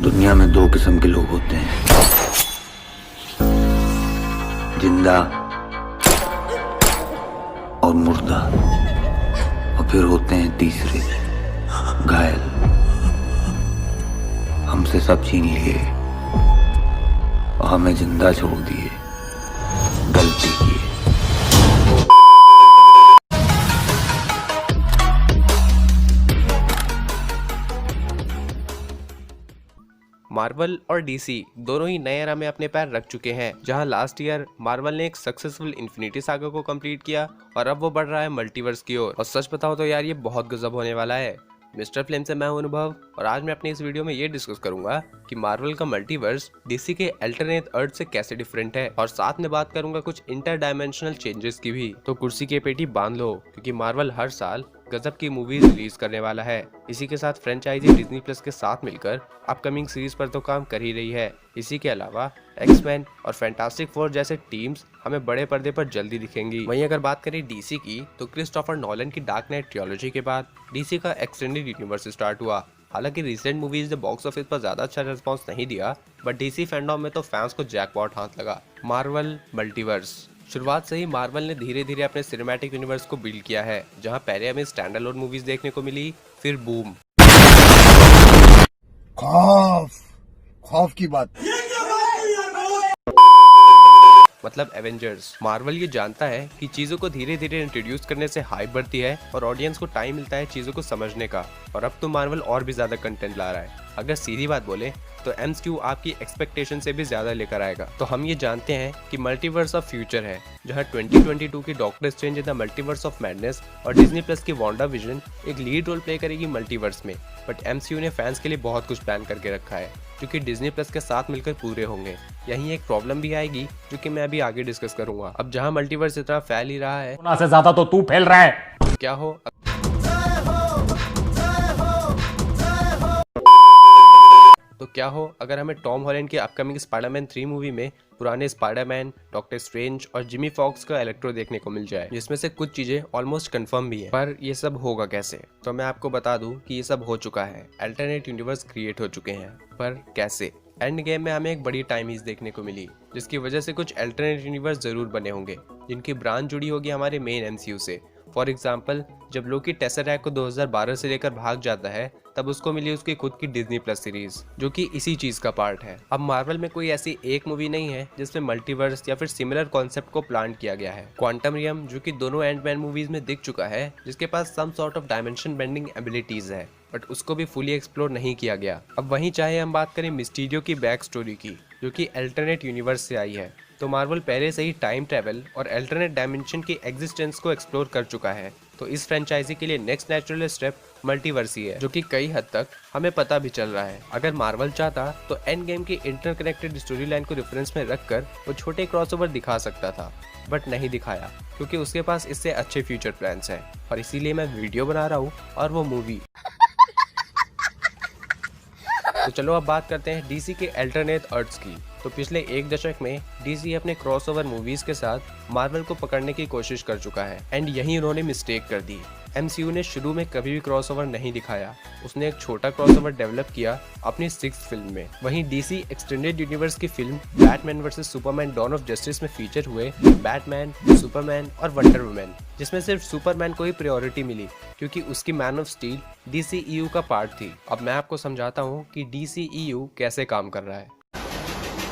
दुनिया में दो किस्म के लोग होते हैं, जिंदा और मुर्दा, और फिर होते हैं तीसरे, घायल। हमसे सब छीन लिए और हमें जिंदा छोड़ दिए, गलती की। मार्वल और डीसी दोनों ही नए एरा में अपने पैर रख चुके हैं। जहां लास्ट ईयर मार्वल ने एक सक्सेसफुल इन्फिनिटी सागा को कंप्लीट किया और अब वो बढ़ रहा है मल्टीवर्स की ओर। और सच बताऊं तो यार ये बहुत गजब होने वाला है। मिस्टर फिल्म से मैं हूं अनुभव और आज मैं अपने इस वीडियो में ये डिस्कस करूंगा कि मार्वल का मल्टीवर्स डीसी के अल्टरनेट अर्थ से कैसे डिफरेंट है, और साथ में बात करूंगा कुछ इंटर डायमेंशनल चेंजेस की भी। तो कुर्सी की पेटी बांध लो, क्योंकि मार्वल हर साल गजब की मूवीज रिलीज करने वाला है। इसी के साथ फ्रेंचाइजी डिज्नी प्लस के साथ मिलकर अपकमिंग सीरीज पर तो काम कर ही रही है। इसी के अलावा एक्समैन और फैंटास्टिक फोर जैसे टीम्स हमें बड़े पर्दे पर जल्दी दिखेंगी। वहीं अगर बात करें डीसी की, तो क्रिस्टोफर नॉलन की डार्क नाइट ट्रियोलॉजी के बाद डीसी का एक्सटेंडेड यूनिवर्स स्टार्ट हुआ। हालांकि रिसेंट मूवीज ने बॉक्स ऑफिस पर ज्यादा अच्छा रिस्पॉन्स नहीं दिया, बट डीसी फैंडम में तो फैंस को जैकपॉट हाथ लगा। मार्वल मल्टीवर्स शुरुआत से ही मार्वल ने धीरे धीरे अपने सिनेमैटिक यूनिवर्स को बिल्ड किया है, जहां पहले हमें स्टैंड अलोन मूवीज देखने को मिली, फिर बूम, खौफ की बात, मतलब एवेंजर्स। मार्वल ये जानता है कि चीजों को धीरे धीरे इंट्रोड्यूस करने से हाइप बढ़ती है और ऑडियंस को टाइम मिलता है चीजों को समझने का। और अब तो मार्वल और भी ज्यादा कंटेंट ला रहा है। अगर सीधी बात बोले तो एमसीयू आपकी एक्सपेक्टेशन से भी ज्यादा लेकर आएगा। तो हम ये जानते हैं कि मल्टीवर्स ऑफ फ्यूचर है, जहां 2022 की doctor strange in the multiverse of madness और डिज्नी प्लस की वांडा विजन एक लीड रोल प्ले करेगी मल्टीवर्स में। बट एमसीयू ने फैंस के लिए बहुत कुछ प्लान करके रखा है, जो कि डिज्नी प्लस के साथ मिलकर पूरे होंगे। यहीं एक प्रॉब्लम भी आएगी, जो कि मैं अभी आगे डिस्कस करूंगा। अब जहां मल्टीवर्स इतना फैल ही रहा है, से ज्यादा तो तू फैल रहा है। क्या हो तो क्या हो अगर हमें टॉम हॉलैंड की अपकमिंग स्पाइडरमैन 3 मूवी में पुराने स्पाइडरमैन, डॉक्टर स्ट्रेंज और जिमी फॉक्स का इलेक्ट्रो देखने को मिल जाए, जिसमें से कुछ चीजें ऑलमोस्ट कंफर्म भी हैं। पर ये सब होगा कैसे? तो मैं आपको बता दूं कि ये सब हो चुका है। अल्टरनेट यूनिवर्स क्रिएट हो चुके हैं, पर कैसे? एंड गेम में हमें एक बड़ी टाइम हीज देखने को मिली, जिसकी वजह से कुछ अल्टरनेट यूनिवर्स जरूर बने होंगे, जिनकी ब्रांच जुड़ी होगी हमारे मेन एमसीयू से। फॉर एग्जाम्पल, जब लोकी टेसरैक्ट को 2012 से लेकर भाग जाता है, तब उसको मिली उसकी खुद की डिज्नी प्लस सीरीज, जो कि इसी चीज का पार्ट है। अब मार्वल में कोई ऐसी एक मूवी नहीं है जिसमें मल्टीवर्स या फिर सिमिलर कॉन्सेप्ट को प्लान किया गया है। क्वांटम रियम, जो कि दोनों एंटमैन मूवीज में दिख चुका है, जिसके पास some sort of dimension bending abilities है, बट उसको भी फुली एक्सप्लोर नहीं किया गया। अब वहीं चाहे हम बात करें मिस्टीरियो की बैक स्टोरी की, जो कि अल्टरनेट यूनिवर्स से आई है, तो मार्वल पहले से ही टाइम ट्रैवल और अल्टरनेट डायमेंशन की एग्जिस्टेंस को एक्सप्लोर कर चुका है। तो इस फ्रेंचाइजी के लिए नेक्स्ट नेचुरल स्टेप मल्टीवर्स ही है, जो कि कई हद तक हमें पता भी चल रहा है। अगर मार्वल चाहता तो एंड गेम की इंटरकनेक्टेड स्टोरी लाइन को रेफरेंस में रखकर वो छोटे क्रॉसओवर दिखा सकता था, बट नहीं दिखाया, क्योंकि उसके पास इससे अच्छे फ्यूचर प्लान्स हैं। और इसीलिए मैं वीडियो बना रहा हूँ और वो मूवी। तो चलो अब बात करते हैं डीसी के अल्टरनेट अर्थ्स की। तो पिछले एक दशक में डीसी अपने क्रॉसओवर मूवीज के साथ मार्वल को पकड़ने की कोशिश कर चुका है, एंड यही उन्होंने मिस्टेक कर दी। एमसीयू ने शुरू में कभी भी क्रॉसओवर नहीं दिखाया। उसने एक छोटा क्रॉसओवर डेवलप किया अपनी 6th फिल्म में। वहीं डीसी एक्सटेंडेड यूनिवर्स की film Batman versus Superman Dawn of Justice में फीचर हुए बैटमैन, सुपरमैन और वंडर वुमन, जिसमें सिर्फ सुपरमैन को ही प्रायोरिटी मिली, क्योंकि उसकी मैन ऑफ स्टील डीसीईयू का पार्ट थी। अब मैं आपको समझाता हूँ कि डीसीईयू कैसे काम कर रहा है।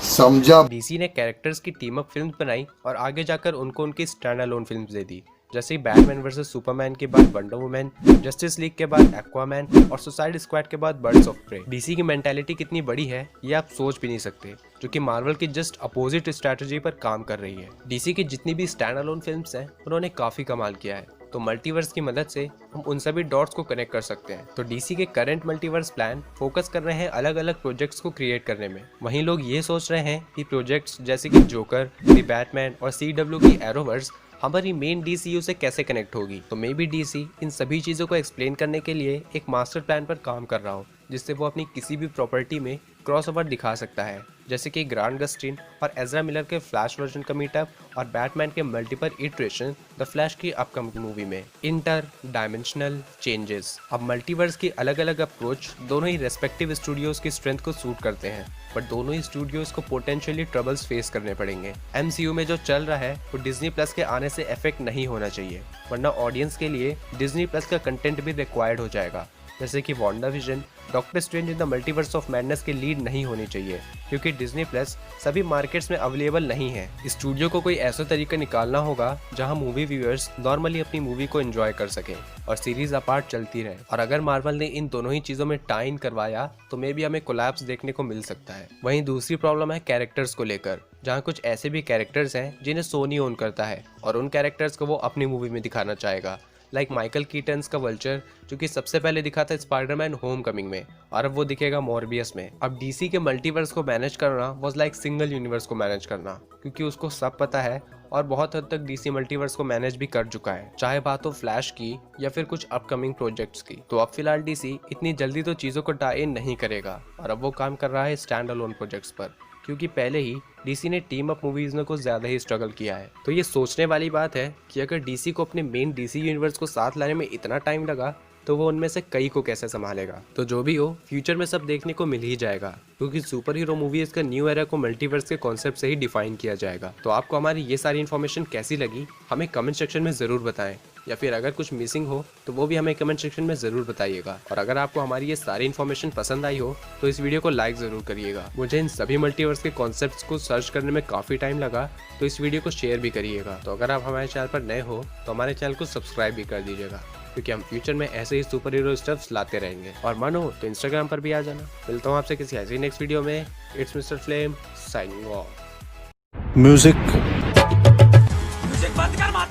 समझा। डीसी ने कैरेक्टर्स की टीम अप फिल्म बनाई और आगे जाकर उनको उनकी स्टैंड अलोन फिल्म्स दे दी। जैसे ही बैटमैन वर्सेस सुपरमैन के बाद वंडर वुमन, जस्टिस लीग के बाद एक्वामैन और सुसाइड स्क्वाड के बाद बर्ड्स ऑफ प्रे। डीसी की मेंटालिटी कितनी बड़ी है ये आप सोच भी नहीं सकते, जो कि मार्वल की जस्ट अपोजिट स्ट्रैटेजी पर काम कर रही है। डीसी की जितनी भी स्टैंड अलोन फिल्म्स हैं, उन्होंने काफी कमाल किया है। तो मल्टीवर्स की मदद से हम उन सभी डॉट्स को कनेक्ट कर सकते हैं। तो डीसी के करंट मल्टीवर्स प्लान फोकस कर रहे हैं अलग अलग प्रोजेक्ट्स को क्रिएट करने में। वहीं लोग ये सोच रहे हैं कि प्रोजेक्ट्स जैसे कि जोकर, द बैटमैन और CW की एरोवर्स हमारी मेन डीसीयू से कैसे कनेक्ट होगी। तो मे बी डीसी इन सभी चीजों को एक्सप्लेन करने के लिए एक मास्टर प्लान पर काम कर रहा हो, जिससे वो अपनी किसी भी प्रॉपर्टी में क्रॉसओवर दिखा सकता है, जैसे कि ग्रांट गस्टिन और एज़रा मिलर के फ्लैश वर्जन का मीटअप और बैटमैन के मल्टीपल इटरेशन द फ्लैश की अपकमिंग मूवी में। Inter dimensional changes. अब मल्टीवर्स की अलग अलग अप्रोच दोनों ही रेस्पेक्टिव स्टूडियोज की स्ट्रेंथ को सूट करते हैं, बट दोनों ही स्टूडियोज को पोटेंशियली ट्रबल्स फेस करने पड़ेंगे। MCU में जो चल रहा है वो डिज्नी प्लस के आने से इफेक्ट नहीं होना चाहिए, वरना ऑडियंस के लिए डिज्नी प्लस का कंटेंट भी रिक्वायर्ड हो जाएगा, जैसे कि WandaVision, doctor strange in the multiverse of madness के लीड नहीं होनी चाहिए, क्योंकि डिज्नी प्लस सभी मार्केट्स में अवेलेबल नहीं है। स्टूडियो को कोई ऐसा तरीका निकालना होगा जहां मूवी व्यूअर्स नॉर्मली अपनी मूवी को एंजॉय कर सकें और सीरीज अपार्ट चलती रहे। और अगर मार्वल ने इन दोनों ही चीजों में टाई इन करवाया तो मे भी हमें कोलैप्स देखने को मिल सकता है। वहीं दूसरी प्रॉब्लम है कैरेक्टर्स को लेकर, जहाँ कुछ ऐसे भी कैरेक्टर्स हैं जिन्हें सोनी ओन करता है और उन कैरेक्टर्स को वो अपनी मूवी में दिखाना चाहेगा, लाइक माइकल कीटन्स का वल्चर, जो कि सबसे पहले दिखा था स्पाइडरमैन होमकमिंग में और अब वो दिखेगा मॉर्बियस में। अब डीसी के मल्टीवर्स को मैनेज करना वाज लाइक सिंगल यूनिवर्स को मैनेज करना, क्योंकि उसको सब पता है और बहुत हद तक डीसी मल्टीवर्स को मैनेज भी कर चुका है, चाहे बात हो फ्लैश की या फिर कुछ अपकमिंग प्रोजेक्ट्स की। तो अब फिलहाल डीसी इतनी जल्दी तो चीज़ों को टाई इन नहीं करेगा और अब वो काम कर रहा है स्टैंड अलोन प्रोजेक्ट्स पर, क्योंकि पहले ही डीसी ने टीम अप मूवीज में कुछ ज्यादा ही स्ट्रगल किया है। तो ये सोचने वाली बात है कि अगर डीसी को अपने मेन डीसी यूनिवर्स को साथ लाने में इतना टाइम लगा तो वो उनमें से कई को कैसे संभालेगा। तो जो भी हो, फ्यूचर में सब देखने को मिल ही जाएगा, क्योंकि सुपर हीरो मूवीज का न्यू एरा को मल्टीवर्स के कॉन्सेप्ट से ही डिफाइन किया जाएगा। तो आपको हमारी ये सारी इन्फॉर्मेशन कैसी लगी हमें कमेंट सेक्शन में जरूर बताएं, या फिर अगर कुछ मिसिंग हो तो वो भी हमें कमेंट सेक्शन में जरूर बताइएगा। और अगर आपको हमारी ये सारी इन्फॉर्मेशन पसंद आई हो तो इस वीडियो को लाइक जरूर करिएगा। मुझे इन सभी मल्टीवर्स के कॉन्सेप्ट्स को सर्च करने में काफी टाइम लगा, तो इस वीडियो को शेयर भी करिएगा। तो अगर आप हमारे चैनल पर नए हो तो हमारे चैनल को सब्सक्राइब भी कर दीजिएगा, क्योंकि हम फ्यूचर में ऐसे ही सुपर हीरो स्टफ्स लाते रहेंगे। और मन हो तो इंस्टाग्राम पर भी आ जाना। मिलता हूँ आपसे किसी ऐसी नेक्स्ट वीडियो में। It's mister flame signing off. Music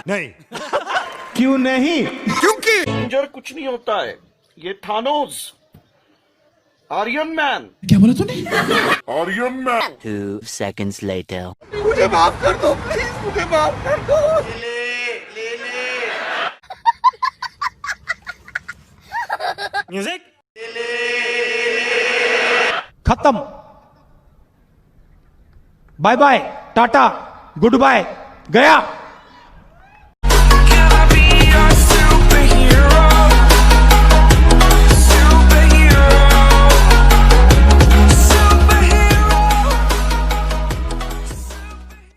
नहीं क्यों नहीं? डेंजर कुछ नहीं होता है, ये थानोस आर्यन मैन। क्या बोला तूने? आर्यन मैन। 2 seconds later. मुझे माफ कर दो प्लीज, मुझे माफ कर दो। म्यूजिक खत्म। Bye bye, tata, good bye, गया।